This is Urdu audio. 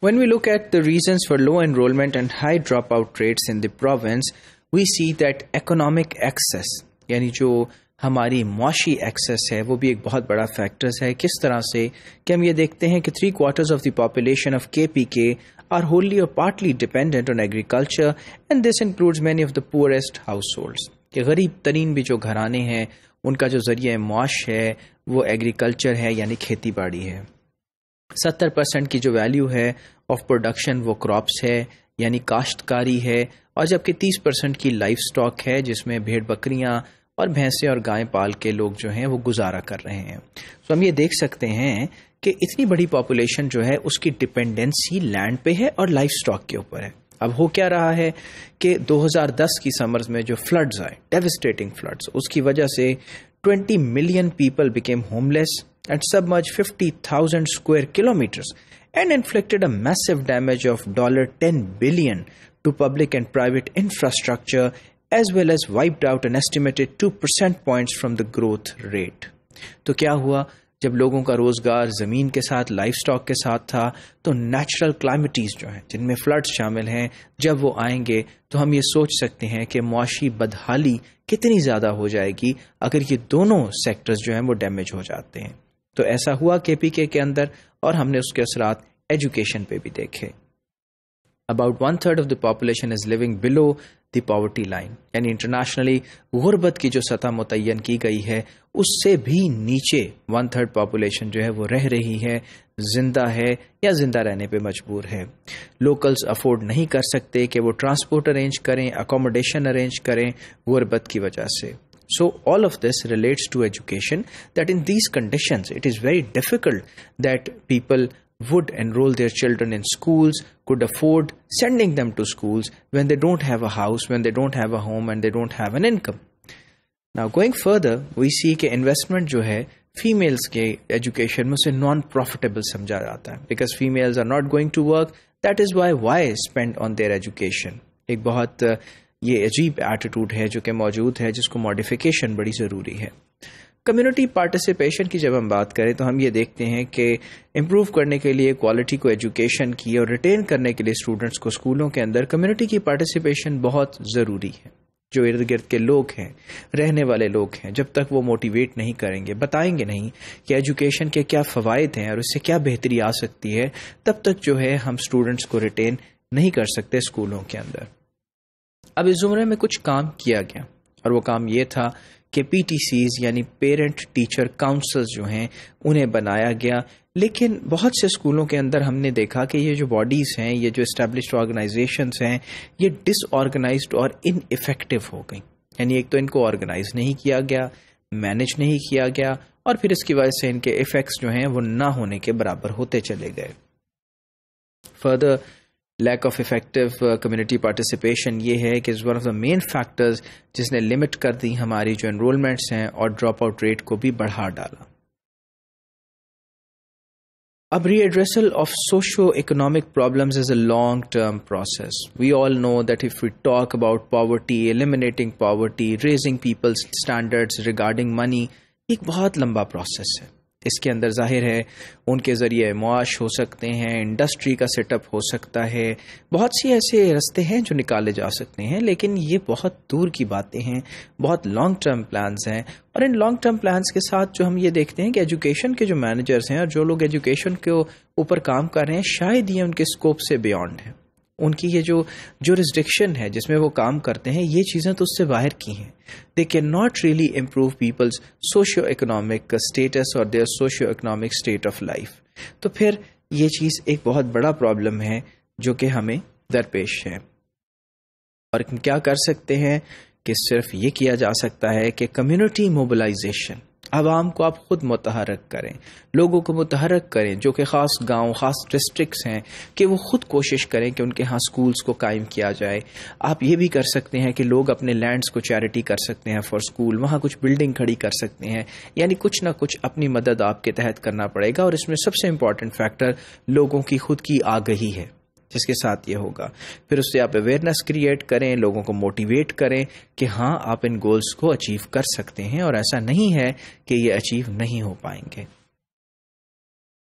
When we look at the reasons for low enrollment and high dropout rates in the province, we see that economic access, یعنی جو ہماری معاشی ایکسیس ہے وہ بھی ایک بہت بڑا فیکٹرز ہے. کس طرح سے کہ ہم یہ دیکھتے ہیں کہ 3/4 of the population of KPK are wholly or partly dependent on agriculture, and this includes many of the poorest households. کہ غریب ترین بھی جو گھرانے ہیں ان کا جو ذریعہ معاش ہے وہ ایگریکلچر ہے یعنی کھیتی باڑی ہے. 70% کی جو ویلیو ہے آف پروڈکشن وہ کراپس ہے یعنی کاشتکاری ہے، اور جبکہ 30% کی لائف سٹاک ہے جس میں بھیڑ بکریاں اور بھینسیں اور گائیں پال کے لوگ جو ہیں وہ گزارا کر رہے ہیں. تو ہم یہ دیکھ سکتے ہیں کہ اتنی بڑی پاپولیشن جو ہے اس کی ڈپینڈنسی لینڈ پہ ہے اور لائف سٹاک کے اوپر ہے. اب ہو کیا رہا ہے کہ 2010 کی سمرز میں جو فلڈز آئے، ڈیوسٹیٹنگ فلڈز، اس کی وجہ سے 20 million people became homeless and submerged 50,000 square kilometers and inflicted a massive damage of $10 billion to public and private infrastructure, as well as wiped out an estimated 2 percentage points from the growth rate. تو کیا ہوا؟ جب لوگوں کا روزگار زمین کے ساتھ، لائف سٹاک کے ساتھ تھا، تو نیچرل کلائمیٹیز جو ہیں جن میں فلڈز شامل ہیں جب وہ آئیں گے تو ہم یہ سوچ سکتے ہیں کہ معاشی بدحالی کتنی زیادہ ہو جائے گی اگر یہ دونوں سیکٹرز جو ہیں وہ ڈیمیج ہو جاتے ہیں. تو ایسا ہوا KPK کے اندر، اور ہم نے اس کے اثرات ایجوکیشن پہ بھی دیکھے. About 1/3 of the population is living below the poverty line، یعنی انٹرنیشنلی غربت کی جو سطح متعین کی گئی ہے اس سے بھی نیچے 1/3 پاپولیشن جو ہے وہ رہ رہی ہے، زندہ ہے یا زندہ رہنے پہ مجبور ہے. لوکلز افورڈ نہیں کر سکتے کہ وہ ٹرانسپورٹ ارینج کریں، اکوموڈیشن ارینج کریں غربت کی وجہ سے. So all of this relates to education, that in these conditions it is very difficult that people would enroll their children in schools, could afford sending them to schools when they don't have a house, when they don't have a home, and they don't have an income. Now going further, we see کہ investment جو ہے females کے education میں سے non-profitable سمجھا جاتا ہے because females are not going to work. That is why spend on their education. ایک بہت یہ عجیب ایٹیٹیوڈ ہے جو کہ موجود ہے، جس کو ماڈیفیکیشن بڑی ضروری ہے. کمیونٹی پارٹیسپیشن کی جب ہم بات کریں تو ہم یہ دیکھتے ہیں کہ امپروو کرنے کے لیے کوالٹی کو ایجوکیشن کی اور ریٹین کرنے کے لیے اسٹوڈنٹس کو اسکولوں کے اندر کمیونٹی کی پارٹیسپیشن بہت ضروری ہے. جو ارد گرد کے لوگ ہیں، رہنے والے لوگ ہیں، جب تک وہ موٹیویٹ نہیں کریں گے، بتائیں گے نہیں کہ ایجوکیشن کے کیا فوائد ہیں اور اس سے کیا بہتری آ سکتی ہے، تب تک جو ہے ہم اسٹوڈنٹس کو ریٹین نہیں کر سکتے اسکولوں کے اندر. اب اس زمرے میں کچھ کام کیا گیا، اور وہ کام یہ تھا کہ PTCs یعنی پیرنٹ ٹیچر کاؤنسلز جو ہیں انہیں بنایا گیا. لیکن بہت سے اسکولوں کے اندر ہم نے دیکھا کہ یہ جو باڈیز ہیں، یہ جو اسٹیبلشڈ آرگنائزیشنز ہیں، یہ ڈس آرگنائزڈ اور ان افیکٹو ہو گئیں. یعنی ایک تو ان کو آرگنائز نہیں کیا گیا، مینج نہیں کیا گیا، اور پھر اس کی وجہ سے ان کے ایفیکٹس جو ہیں وہ نہ ہونے کے برابر ہوتے چلے گئے. Further lack of effective community participation یہ ہے کہ one of the main factors جس نے لمٹ کر دی ہماری جو انرولمنٹس ہیں اور ڈراپ آؤٹ ریٹ کو بھی بڑھا ڈالا. اب redressal of socio economic problems is a long term process. We all know that if we talk about poverty, eliminating poverty, raising people's standards regarding money, ایک بہت لمبا پروسیس ہے. اس کے اندر ظاہر ہے ان کے ذریعے معاش ہو سکتے ہیں، انڈسٹری کا سیٹ اپ ہو سکتا ہے، بہت سی ایسے رستے ہیں جو نکالے جا سکتے ہیں، لیکن یہ بہت دور کی باتیں ہیں، بہت لانگ ٹرم پلانز ہیں. اور ان لانگ ٹرم پلانز کے ساتھ جو ہم یہ دیکھتے ہیں کہ ایجوکیشن کے جو مینیجرز ہیں اور جو لوگ ایجوکیشن کے اوپر کام کر رہے ہیں، شاید یہ ان کے اسکوپ سے بیونڈ ہے. ان کی یہ جو جورسڈکشن ہے جس میں وہ کام کرتے ہیں، یہ چیزیں تو اس سے باہر کی ہیں. They can not really improve people's socio economic status اور their socio economic state of life. تو پھر یہ چیز ایک بہت بڑا پرابلم ہے جو کہ ہمیں درپیش ہے. اور کیا کر سکتے ہیں کہ صرف یہ کیا جا سکتا ہے کہ کمیونٹی موبلائزیشن، عوام کو آپ خود متحرک کریں، لوگوں کو متحرک کریں جو کہ خاص گاؤں، خاص ڈسٹرکٹس ہیں، کہ وہ خود کوشش کریں کہ ان کے ہاں سکولز کو قائم کیا جائے. آپ یہ بھی کر سکتے ہیں کہ لوگ اپنے لینڈز کو چیریٹی کر سکتے ہیں فار سکول، وہاں کچھ بلڈنگ کھڑی کر سکتے ہیں. یعنی کچھ نہ کچھ اپنی مدد آپ کے تحت کرنا پڑے گا. اور اس میں سب سے امپورٹنٹ فیکٹر لوگوں کی خود کی آگہی ہے جس کے ساتھ یہ ہوگا. پھر اس سے آپ اویئرنیس کریٹ کریں، لوگوں کو موٹیویٹ کریں کہ ہاں آپ ان گولز کو اچیو کر سکتے ہیں، اور ایسا نہیں ہے کہ یہ اچیو نہیں ہو پائیں گے.